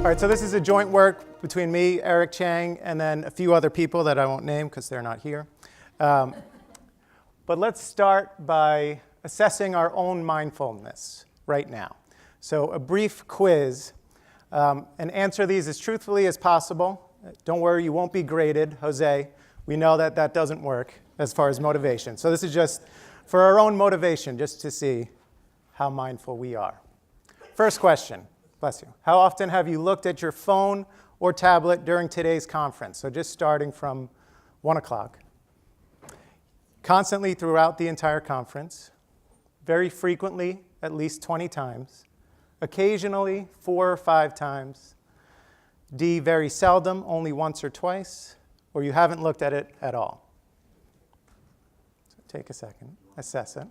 All right, so this is a joint work between me, Eric Chang, and then a few other people that I won't name because they're not here. But let's start by assessing our own mindfulness right now. So a brief quiz, and answer these as truthfully as possible. Don't worry, you won't be graded. Jose, we know that that doesn't work as far as motivation. So this is just for our own motivation, just to see how mindful we are. First question. Bless you. How often have you looked at your phone or tablet during today's conference? So just starting from 1 o'clock. Constantly throughout the entire conference. Very frequently, at least 20 times. Occasionally, 4 or 5 times. D, very seldom, only once or twice. Or you haven't looked at it at all. So take a second, assess it.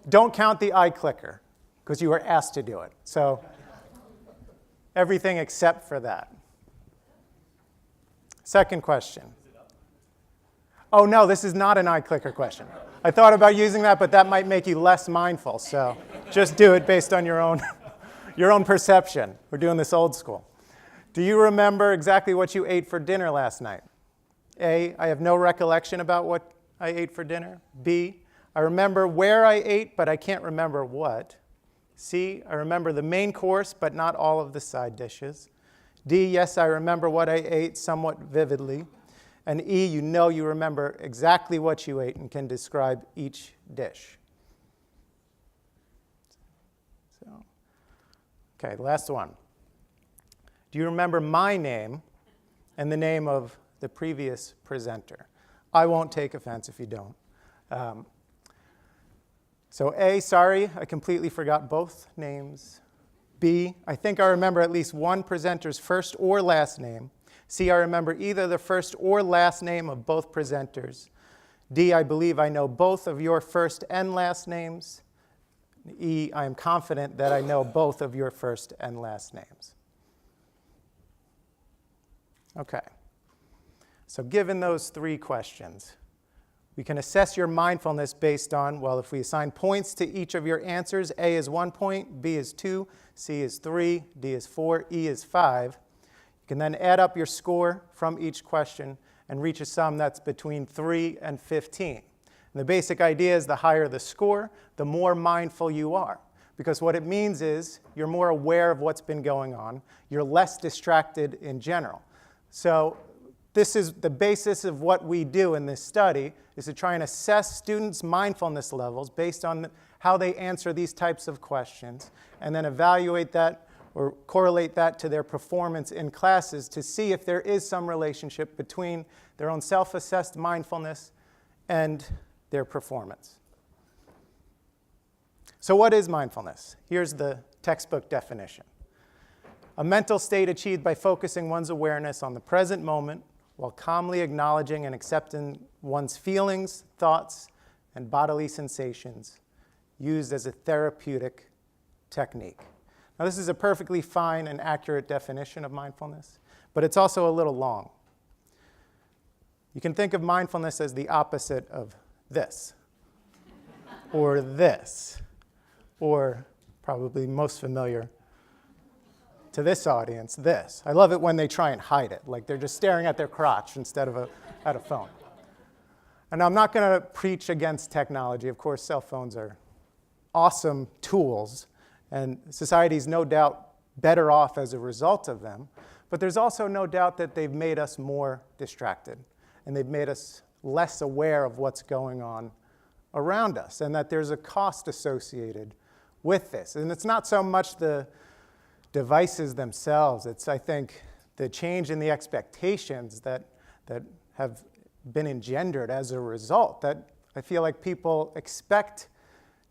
Don't count the eye clicker, because you were asked to do it. So everything except for that. Second question. Oh, no, this is not an eye clicker question. I thought about using that, but that might make you less mindful. So just do it based on your own perception. We're doing this old school. Do you remember exactly what you ate for dinner last night? A, I have no recollection about what I ate for dinner. B, I remember where I ate, but I can't remember what. C, I remember the main course, but not all of the side dishes. D, yes, I remember what I ate somewhat vividly. And E, you know you remember exactly what you ate and can describe each dish. So, okay, last one. Do you remember my name and the name of the previous presenter? I won't take offense if you don't. So A, sorry, I completely forgot both names. B, I think I remember at least one presenter's first or last name. C, I remember either the first or last name of both presenters. D, I believe I know both of your first and last names. E, I am confident that I know both of your first and last names. Okay. So given those 3 questions, we can assess your mindfulness based on, well, if we assign points to each of your answers, A is 1 point, B is 2, C is 3, D is 4, E is 5. You can then add up your score from each question and reach a sum that's between 3 and 15. And the basic idea is the higher the score, the more mindful you are. Because what it means is you're more aware of what's been going on. You're less distracted in general. So this is the basis of what we do in this study, is to try and assess students' mindfulness levels based on how they answer these types of questions, and then evaluate that or correlate that to their performance in classes to see if there is some relationship between their own self-assessed mindfulness and their performance. So what is mindfulness? Here's the textbook definition. A mental state achieved by focusing one's awareness on the present moment while calmly acknowledging and accepting one's feelings, thoughts, and bodily sensations, used as a therapeutic technique. Now, this is a perfectly fine and accurate definition of mindfulness, but it's also a little long. You can think of mindfulness as the opposite of this, or this, or probably most familiar to this audience, this. I love it when they try and hide it, like they're just staring at their crotch instead of at a phone. And I'm not going to preach against technology. Of course, cell phones are awesome tools, and society is no doubt better off as a result of them. But there's also no doubt that they've made us more distracted, and they've made us less aware of what's going on around us, and that there's a cost associated with this. And it's not so much the devices themselves. It's, I think, the change in the expectations that have been engendered as a result, that I feel like people expect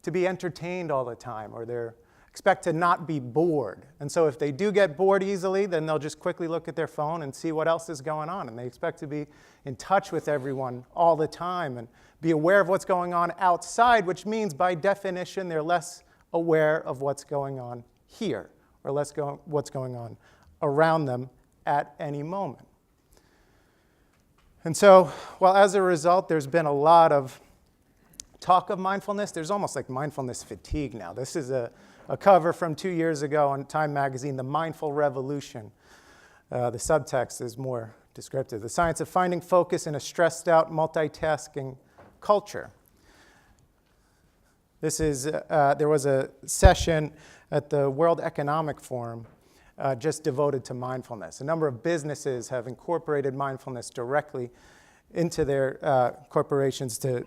to be entertained all the time, or they expect to not be bored. And so if they do get bored easily, then they'll just quickly look at their phone and see what else is going on. And they expect to be in touch with everyone all the time and be aware of what's going on outside, which means by definition they're less aware of what's going on here, or what's going on around them at any moment. And so, well, as a result, there's been a lot of talk of mindfulness. There's almost like mindfulness fatigue now. This is a a cover from 2 years ago on Time magazine, The Mindful Revolution. The subtext is more descriptive. The science of finding focus in a stressed out, multitasking culture. There was a session at the World Economic Forum just devoted to mindfulness. A number of businesses have incorporated mindfulness directly into their corporations to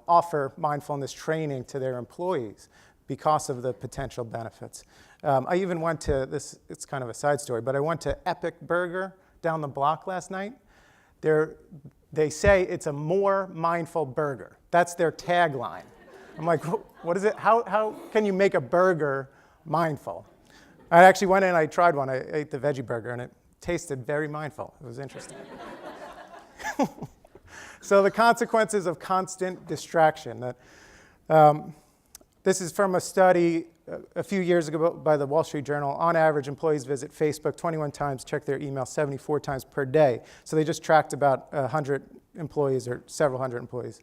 offer mindfulness training to their employees because of the potential benefits. I even went to, it's kind of a side story, but I went to Epic Burger down the block last night. They say it's a more mindful burger. That's their tagline. I'm like, what is it? How can you make a burger mindful? I actually went in and I tried one. I ate the veggie burger and it tasted very mindful. It was interesting. So the consequences of constant distraction. This is from a study a few years ago by the Wall Street Journal. On average, employees visit Facebook 21 times, check their email 74 times per day. So they just tracked about 100 employees or several hundred employees.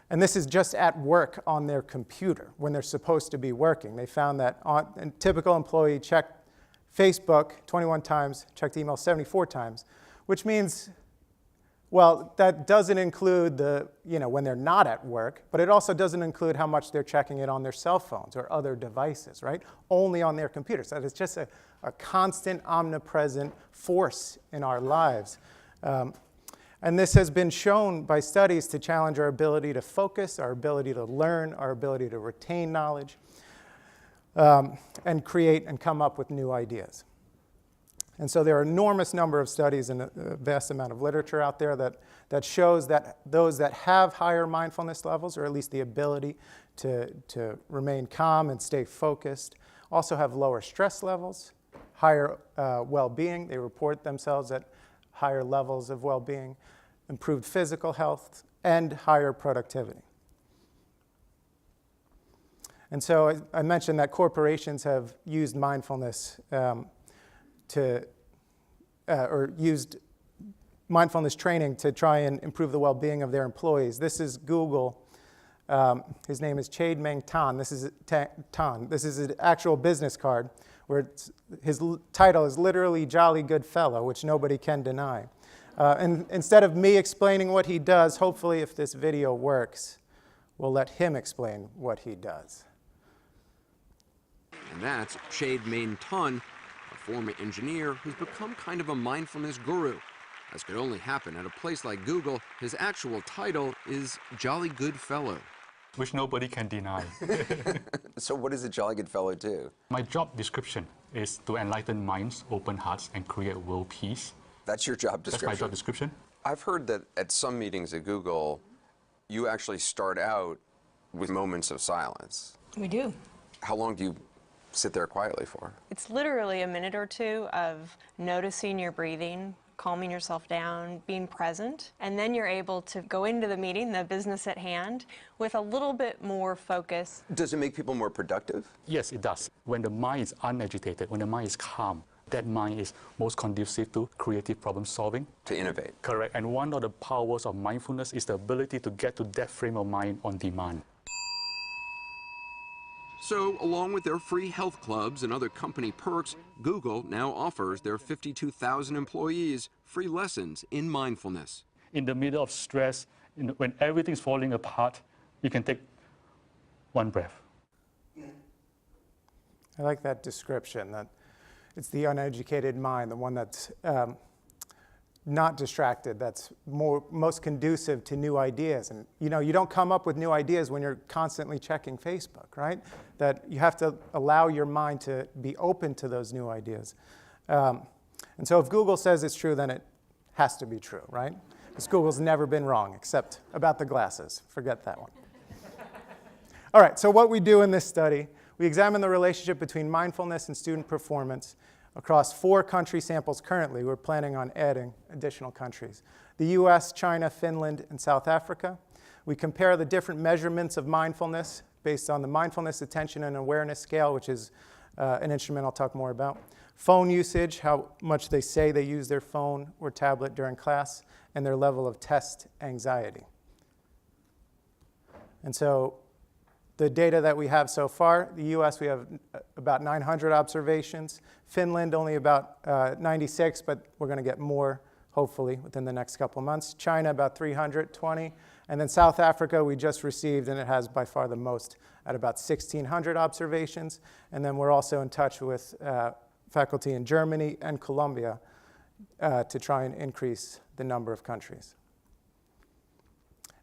And this is just at work on their computer when they're supposed to be working. They found that a typical employee checked Facebook 21 times, checked email 74 times, which means, well, that doesn't include when they're not at work, but it also doesn't include how much they're checking it on their cell phones or other devices, right? Only on their computers. So it's just a constant, omnipresent force in our lives. And this has been shown by studies to challenge our ability to focus, our ability to learn, our ability to retain knowledge, and create and come up with new ideas. And so there are an enormous number of studies and a vast amount of literature out there that shows that those that have higher mindfulness levels, or at least the ability to remain calm and stay focused, also have lower stress levels, higher well-being. They report themselves at higher levels of well-being, improved physical health, and higher productivity. And so I mentioned that corporations have used mindfulness or used mindfulness training to try and improve the well-being of their employees. This is Google. His name is Chade-Meng Tan. This is an actual business card where his title is literally Jolly Good Fellow, which nobody can deny. And instead of me explaining what he does, hopefully if this video works, we'll let him explain what he does. And that's Chade-Meng Tan, a former engineer who's become kind of a mindfulness guru. As could only happen at a place like Google, his actual title is Jolly Good Fellow. Which nobody can deny. So what does a Jolly Good Fellow do? My job description is to enlighten minds, open hearts, and create world peace. That's your job description? That's my job description. I've heard that at some meetings at Google, you actually start out with moments of silence. We do. How long do you sit there quietly for? It's literally a minute or two of noticing your breathing, calming yourself down, being present, and then you're able to go into the meeting, the business at hand, with a little bit more focus. Does it make people more productive? Yes, it does. When the mind is unagitated, when the mind is calm, that mind is most conducive to creative problem solving. To innovate. Correct. And one of the powers of mindfulness is the ability to get to that frame of mind on demand. So, along with their free health clubs and other company perks, Google now offers their 52,000 employees free lessons in mindfulness. In the middle of stress, when everything's falling apart, you can take one breath. I like that description, that it's the uneducated mind, the one that's not distracted, that's most conducive to new ideas. And you don't come up with new ideas when you're constantly checking Facebook, right? That you have to allow your mind to be open to those new ideas. And so if Google says it's true, then it has to be true, right? Because Google's never been wrong, except about the glasses. Forget that one. All right, so what we do in this study, we examine the relationship between mindfulness and student performance across 4 country samples currently. We're planning on adding additional countries: the US, China, Finland, and South Africa. We compare the different measurements of mindfulness based on the Mindfulness Attention and Awareness Scale, which is an instrument I'll talk more about. Phone usage, how much they say they use their phone or tablet during class, and their level of test anxiety. And so the data that we have so far. The US, we have about 900 observations. Finland, only about 96, but we're going to get more, hopefully, within the next couple months. China, about 320. And then South Africa, we just received, and it has by far the most, at about 1,600 observations. And then we're also in touch with faculty in Germany and Colombia to try and increase the number of countries.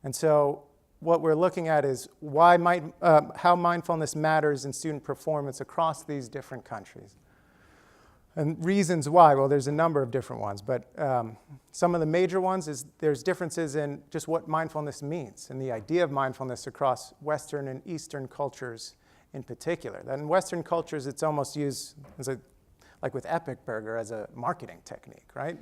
And so what we're looking at is how mindfulness matters in student performance across these different countries. And reasons why, well, there's a number of different ones, but some of the major ones is there's differences in just what mindfulness means and the idea of mindfulness across Western and Eastern cultures in particular. That in Western cultures, it's almost used as like with Epic Burger as a marketing technique, right?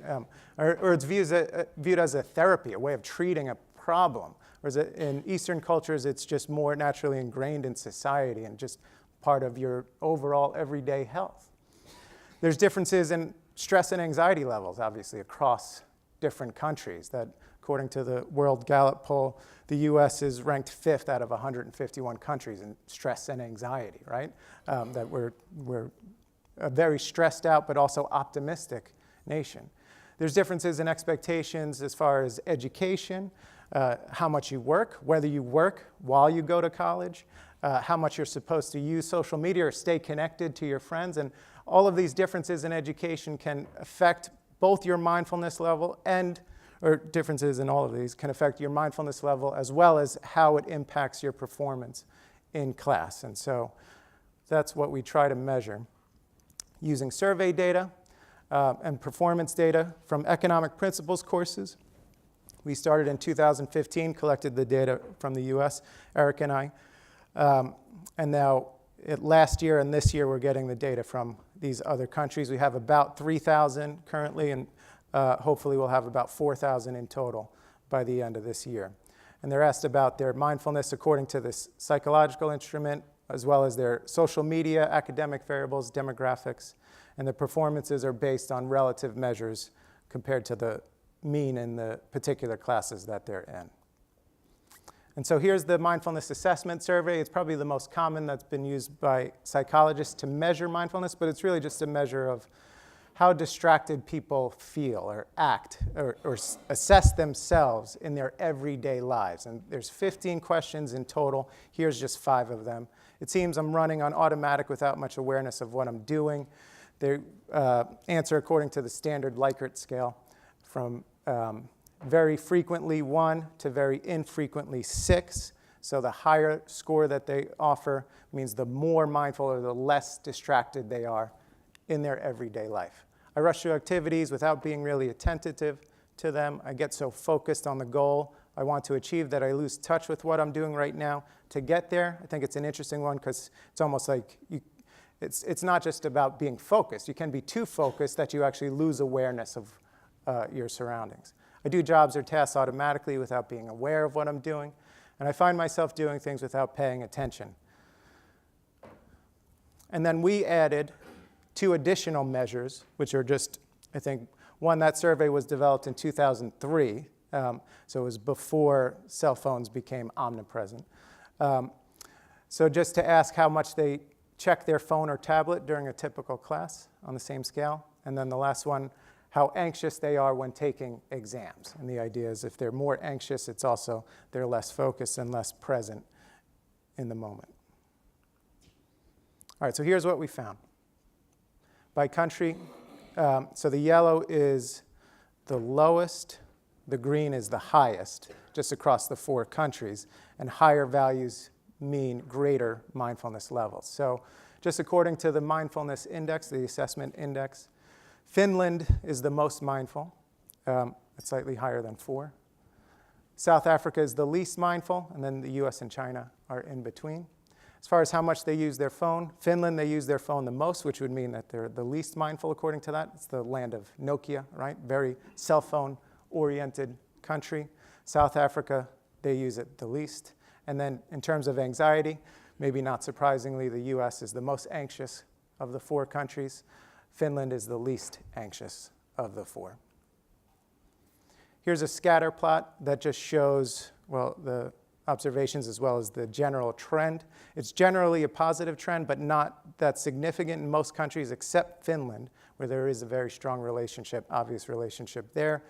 Or it's viewed as a therapy, a way of treating a problem. Whereas in Eastern cultures, it's just more naturally ingrained in society and just part of your overall everyday health. There's differences in stress and anxiety levels, obviously, across different countries. That, according to the World Gallup poll, the US is ranked 5th out of 151 countries in stress and anxiety, right? That we're a very stressed out but also optimistic nation. There's differences in expectations as far as education, how much you work, whether you work while you go to college, how much you're supposed to use social media or stay connected to your friends. And all of these differences in education can affect both your mindfulness level or differences in all of these can affect your mindfulness level as well as how it impacts your performance in class. And so that's what we try to measure using survey data and performance data from economic principles courses. We started in 2015, collected the data from the US, Eric and I. And now last year and this year, we're getting the data from these other countries. We have about 3,000 currently, and hopefully we'll have about 4,000 in total by the end of this year. And they're asked about their mindfulness according to this psychological instrument, as well as their social media, academic variables, demographics, and the performances are based on relative measures compared to the mean in the particular classes that they're in. And so here's the mindfulness assessment survey. It's probably the most common that's been used by psychologists to measure mindfulness, but it's really just a measure of how distracted people feel or act or assess themselves in their everyday lives. And there's 15 questions in total. Here's just 5 of them. It seems I'm running on automatic without much awareness of what I'm doing. They answer according to the standard Likert scale from very frequently 1 to very infrequently 6. So the higher score that they offer means the more mindful or the less distracted they are in their everyday life. I rush through activities without being really attentive to them. I get so focused on the goal I want to achieve that I lose touch with what I'm doing right now. To get there, I think it's an interesting one because it's almost like it's not just about being focused. You can be too focused that you actually lose awareness of your surroundings. I do jobs or tasks automatically without being aware of what I'm doing, and I find myself doing things without paying attention. And then we added 2 additional measures, which are just, I think, one, that survey was developed in 2003, so it was before cell phones became omnipresent. So just to ask how much they check their phone or tablet during a typical class on the same scale. And then the last one, how anxious they are when taking exams. And the idea is if they're more anxious, it's also they're less focused and less present in the moment. All right, so here's what we found. By country, so the yellow is the lowest, the green is the highest, just across the 4 countries, and higher values mean greater mindfulness levels. So just according to the mindfulness index, the assessment index, Finland is the most mindful. It's slightly higher than 4. South Africa is the least mindful, and then the US and China are in between. As far as how much they use their phone, Finland, they use their phone the most, which would mean that they're the least mindful according to that. It's the land of Nokia, right? Very cell phone-oriented country. South Africa, they use it the least. And then in terms of anxiety, maybe not surprisingly, the US is the most anxious of the 4 countries. Finland is the least anxious of the 4. Here's a scatter plot that just shows, well, the observations as well as the general trend. It's generally a positive trend, but not that significant in most countries except Finland, where there is a very strong relationship, obvious relationship there.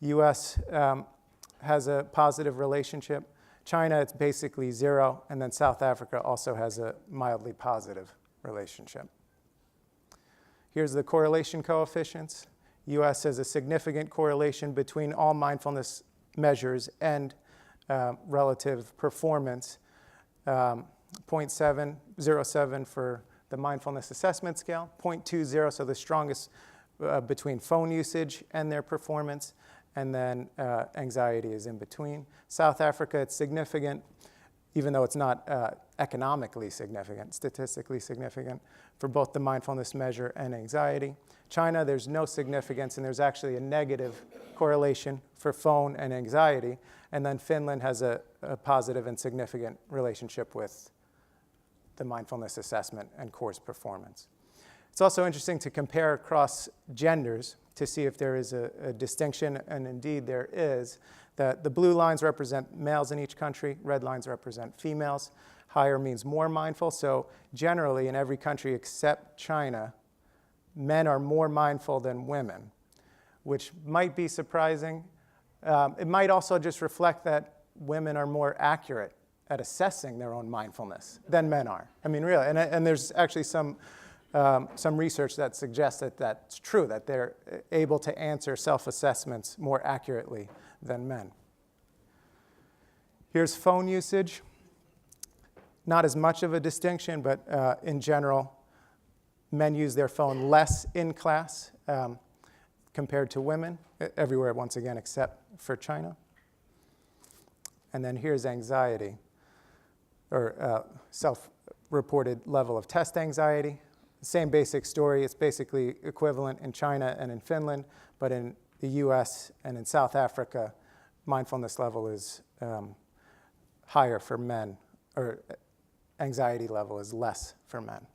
US has a positive relationship. China, it's basically zero, and then South Africa also has a mildly positive relationship. Here's the correlation coefficients. US has a significant correlation between all mindfulness measures and relative performance. 0.707 for the mindfulness assessment scale, 0.20, so the strongest between phone usage and their performance, and then anxiety is in between. South Africa, it's significant, even though it's not economically significant, statistically significant for both the mindfulness measure and anxiety. China, there's no significance, and there's actually a negative correlation for phone and anxiety. And then Finland has a positive and significant relationship with the mindfulness assessment and course performance. It's also interesting to compare across genders to see if there is a distinction, and indeed there is. That the blue lines represent males in each country, red lines represent females. Higher means more mindful, so generally in every country except China, men are more mindful than women, which might be surprising. It might also just reflect that women are more accurate at assessing their own mindfulness than men are. I mean, really, and there's actually some research that suggests that that's true, that they're able to answer self-assessments more accurately than men. Here's phone usage. Not as much of a distinction, but in general, men use their phone less in class compared to women, everywhere once again except for China. And then here's anxiety, or self-reported level of test anxiety. Same basic story. It's basically equivalent in China and in Finland, but in the US and in South Africa, mindfulness level is higher for men, or anxiety level is less for men.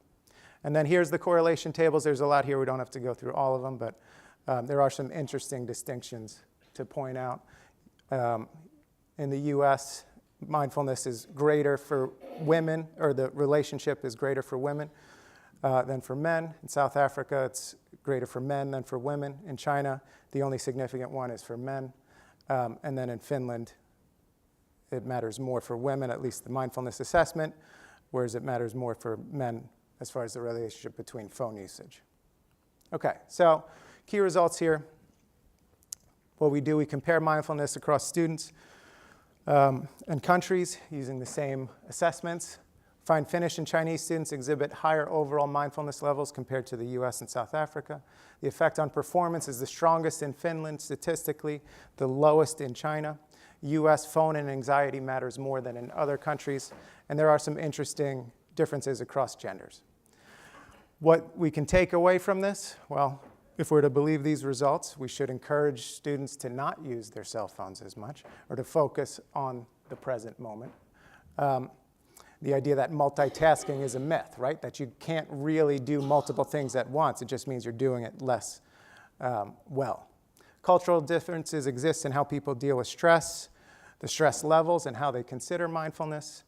And then here's the correlation tables. There's a lot here. We don't have to go through all of them, but there are some interesting distinctions to point out. In the US, mindfulness is greater for women, or the relationship is greater for women than for men. In South Africa, it's greater for men than for women. In China, the only significant one is for men. And then in Finland, it matters more for women, at least the mindfulness assessment, whereas it matters more for men as far as the relationship between phone usage. Okay, so key results here. What we do, we compare mindfulness across students and countries using the same assessments. Find Finnish and Chinese students exhibit higher overall mindfulness levels compared to the US and South Africa. The effect on performance is the strongest in Finland statistically, the lowest in China. US phone and anxiety matters more than in other countries, and there are some interesting differences across genders. What we can take away from this, well, if we're to believe these results, we should encourage students to not use their cell phones as much, or to focus on the present moment. The idea that multitasking is a myth, right? That you can't really do multiple things at once. It just means you're doing it less well. Cultural differences exist in how people deal with stress, the stress levels, and how they consider mindfulness.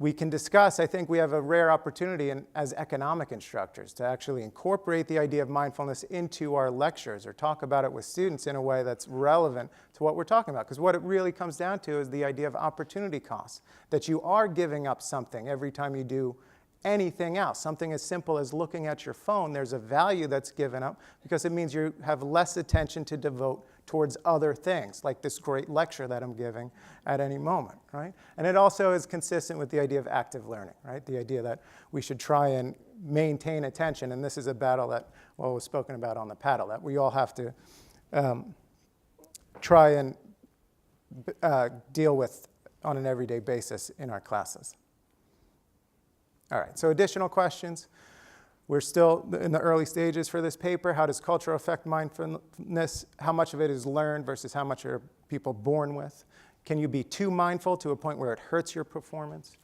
We can discuss, I think we have a rare opportunity as economic instructors to actually incorporate the idea of mindfulness into our lectures, or talk about it with students in a way that's relevant to what we're talking about. Because what it really comes down to is the idea of opportunity costs, that you are giving up something every time you do anything else. Something as simple as looking at your phone, there's a value that's given up because it means you have less attention to devote towards other things, like this great lecture that I'm giving at any moment, right? And it also is consistent with the idea of active learning, right? The idea that we should try and maintain attention, and this is a battle that, well, was spoken about on the paddle, that we all have to try and deal with on an everyday basis in our classes. All right, so additional questions. We're still in the early stages for this paper. How does culture affect mindfulness? How much of it is learned versus how much are people born with? Can you be too mindful to a point where it hurts your performance?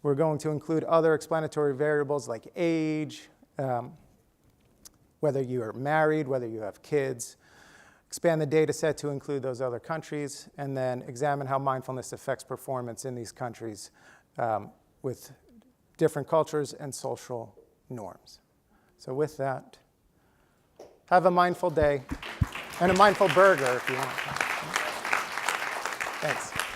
We're going to include other explanatory variables like age, whether you are married, whether you have kids, expand the data set to include those other countries, and then examine how mindfulness affects performance in these countries with different cultures and social norms. So with that, have a mindful day and a mindful burger if you want. Thanks.